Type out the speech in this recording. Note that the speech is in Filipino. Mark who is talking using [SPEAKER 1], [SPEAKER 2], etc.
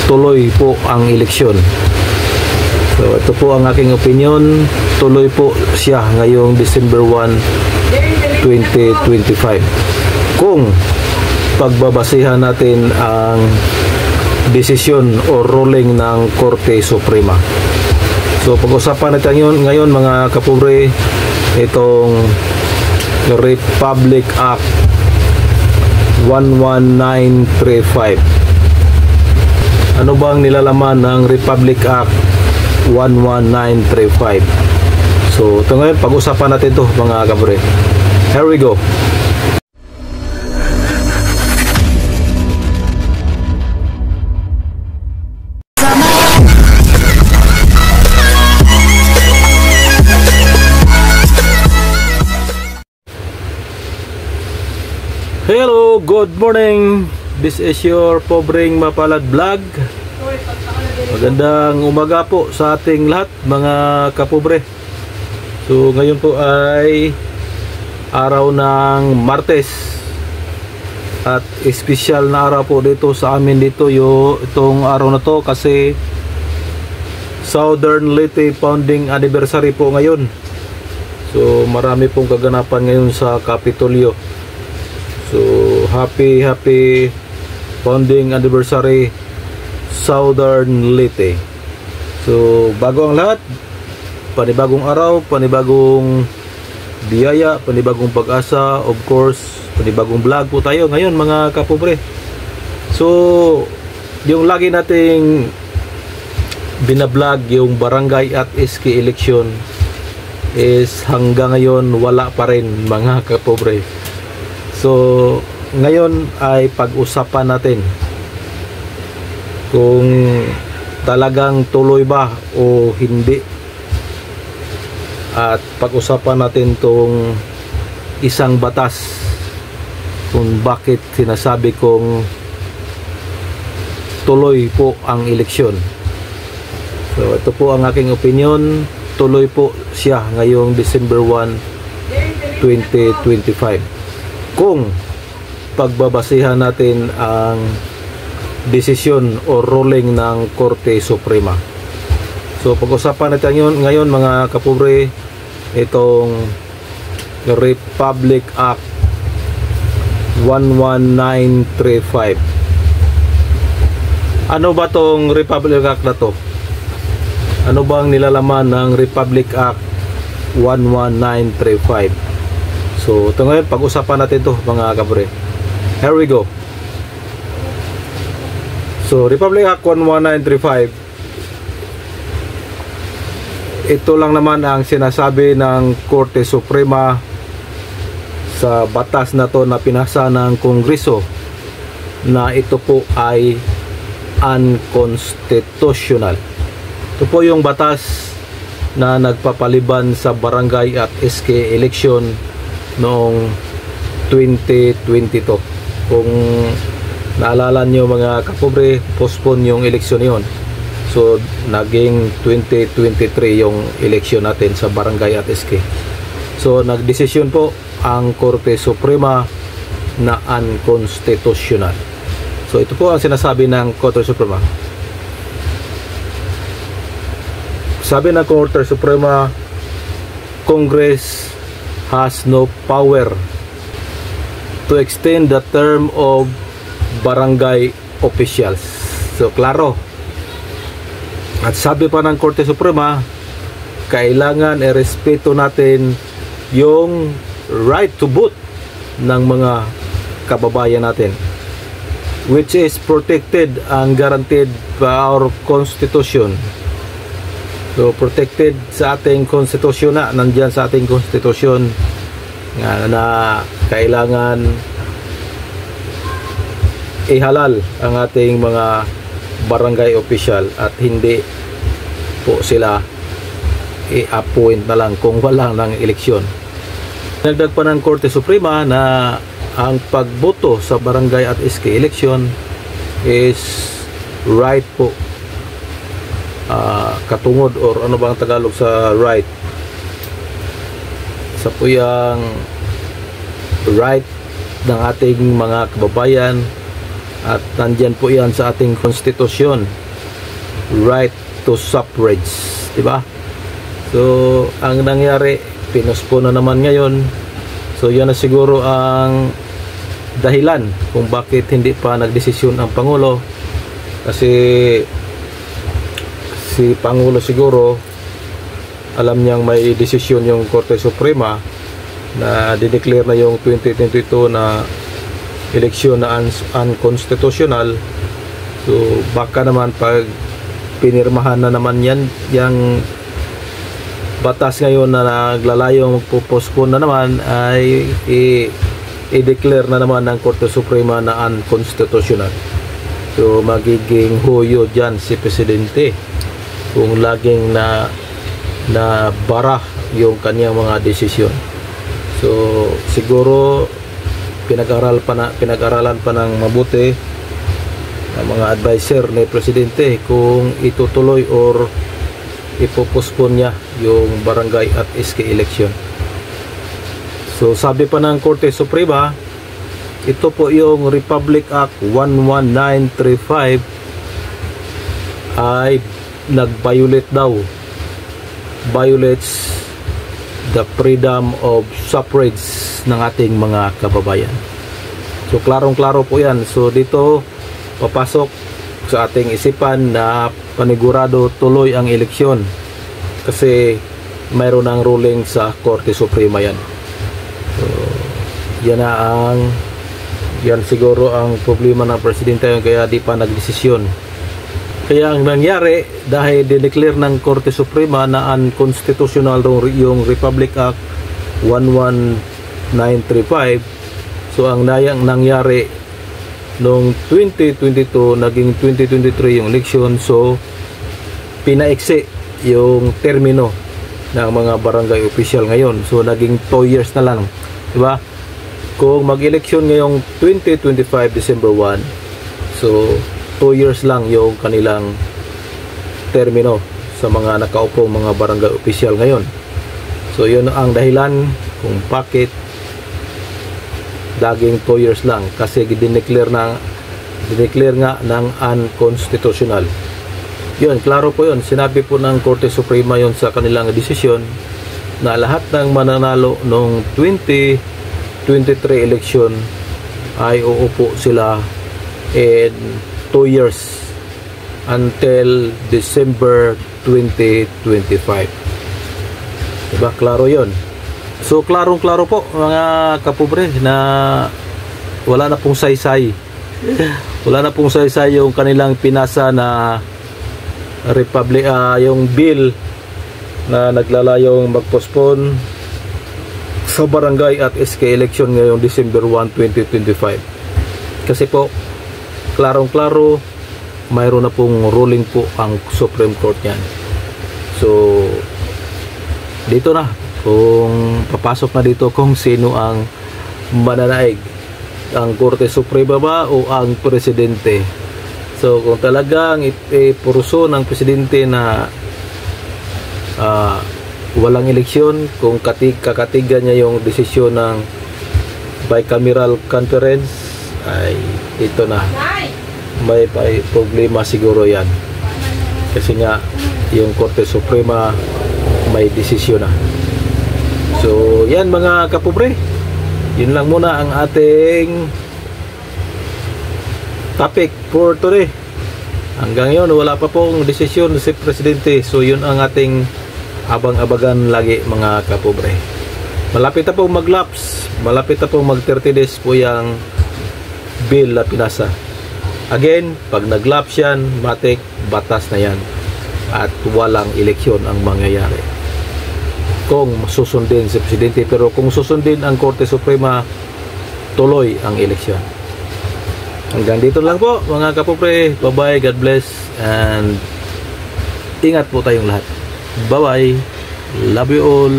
[SPEAKER 1] tuloy po ang eleksyon. So ito po ang aking opinion, tuloy po siya ngayong December 1, 2025. Kung pagbabasihan natin ang desisyon o ruling ng Korte Suprema. So pag-usapan natin ngayon mga kapobre, itong Republic Act 11935. Ano bang nilalaman ng Republic Act 11935? So ito ngayon, pag-usapan natin ito mga kapobre. Here we go. Hello, good morning. This is your Pobreng Mapalad Vlog. Magandang umaga po sa ating lahat mga kapobre. So ngayon po ay araw ng Martes. At espesyal na araw po dito sa amin dito itong araw na to kasi Southern Leyte Founding Anniversary po ngayon. So marami pong kaganapan ngayon sa Kapitolyo. So happy founding anniversary Southern Leyte. So bago ang lahat, panibagong araw, panibagong biyaya, panibagong pag-asa, of course, panibagong vlog po tayo ngayon mga kapobre. So yung lagi nating binablog yung barangay at SK election is hanggang ngayon wala pa rin mga kapobre. So ngayon ay pag-usapan natin kung talagang tuloy ba o hindi, at pag-usapan natin tong isang batas kung bakit sinasabi kong tuloy po ang eleksyon. So ito po ang aking opinion, tuloy po siya ngayong December 1, 2025. Kung pagbabasihan natin ang desisyon o ruling ng Korte Suprema. So pag-usapan natin ngayon mga kapobre, itong Republic Act 11935. Ano ba tong Republic Act na to? Ano bang nilalaman ng Republic Act 11935? So ito ngayon, pag-usapan natin ito mga kapobre. Here we go. So Republic Act 11935, ito lang naman ang sinasabi ng Korte Suprema sa batas na to na pinasa ng Kongreso, na ito po ay unconstitutional. Ito po yung batas na nagpapaliban sa barangay at SK election noong 2022. Kung naalala nyo mga kapobre, postpone yung eleksyon yon. So naging 2023 yung eleksyon natin sa barangay at SK. So nagdesisyon po ang Korte Suprema na unconstitutional. So ito po ang sinasabi ng Korte Suprema. Sabi ng Korte Suprema, Congress has no power to extend the term of barangay officials. So klaro. At sabi pa ng Korte Suprema, kailangan irespeto natin yung right to vote ng mga kababayan natin, which is protected and guaranteed by our Constitution. So protected sa ating konstitusyon, na nandyan sa ating konstitusyon na kailangan ihalal ang ating mga barangay official at hindi po sila i-appoint na lang kung wala ng eleksyon. Nagdag pa ng Korte Suprema na ang pagboto sa barangay at SK election is right po, katungod, or ano bang Tagalog sa right, sa puyang right ng ating mga kababayan At nandyan po yan sa ating konstitusyon, right to suffrage, diba? So ang nangyari, pinuspon na naman ngayon. So yan na siguro ang dahilan kung bakit hindi pa nagdesisyon ang Pangulo, kasi si Pangulo siguro alam niyang may desisyon yung Korte Suprema na dideclare na yung 2022 na eleksyon na unconstitutional. So baka naman pag pinirmahan na naman yan, yung batas ngayon na naglalayong magpo-postpone na naman, ay i-declare na naman ng Korte Suprema na unconstitutional. So magiging huyo dyan si Presidente kung laging na bara yung kanyang mga desisyon. So siguro pinag-aralan pa ng mabuti ang mga advisor ni Presidente kung itutuloy or ipopospone niya yung barangay at SK election. So sabi pa ng Korte Suprema, ito po yung Republic Act 11935 ay nag-violate daw, violates the freedom of suffrage ng ating mga kababayan. So klarong-klaro po yan. So dito papasok sa ating isipan na panigurado tuloy ang eleksyon kasi mayroon ng ruling sa Korte Suprema yan. So yan siguro ang problema ng Presidente, kaya di pa nagdesisyon. Kaya ang nangyari, dahil dineclare ng Korte Suprema na unconstitutional yung Republic Act 11935, so ang nangyari noong 2022 naging 2023 yung election. So pinaiksi yung termino ng mga barangay official ngayon. So naging 2 years na lang, di ba? Kung mag-eleksyon ngayong 2025 December 1, so 2 years lang yung kanilang termino sa mga nakaupo mga barangay official ngayon. So yun ang dahilan kung bakit daging 2 years lang, kasi dineclare nga ng unconstitutional. Yun, klaro po yun. Sinabi po ng Korte Suprema yun sa kanilang desisyon na lahat ng mananalo noong 2023 election ay uupo sila in 2 years until December 2025. Diba? Klaro yon. So klarong-klaro po mga kapobre na wala na pong saysay. Wala na pong saysay yung kanilang pinasa na yung bill na naglalayong mag-postpone sa barangay at SK election ngayong December 1, 2025. Kasi po klarong-klaro mayroon na pong ruling po ang Supreme Court yan. So dito na kung papasok na dito kung sino ang mananaig, ang Korte Suprema ba o ang Presidente. So kung talagang ipuruso ng Presidente na walang eleksyon, kung kakatigan niya yung desisyon ng bicameral conference, ay ito na, may problema siguro yan, kasi nga yung Korte Suprema may desisyon na. So yan mga kapobre, yun lang muna ang ating topic for today. Hanggang yun, wala pa pong desisyon si Presidente. So yun ang ating abang-abagan lagi mga kapobre. Malapit na pong mag-lapse, malapit na pong mag-30 days po yung bill na pinasa. Again, pag nag-lapse yan, matik, batas na yan at walang eleksyon ang mangyayari kung susundin si Presidente. Pero kung susundin ang Korte Suprema, tuloy ang eleksyon. Hanggang dito lang po mga kapobre. Bye bye, God bless, and ingat po tayong lahat. Bye bye, love you all.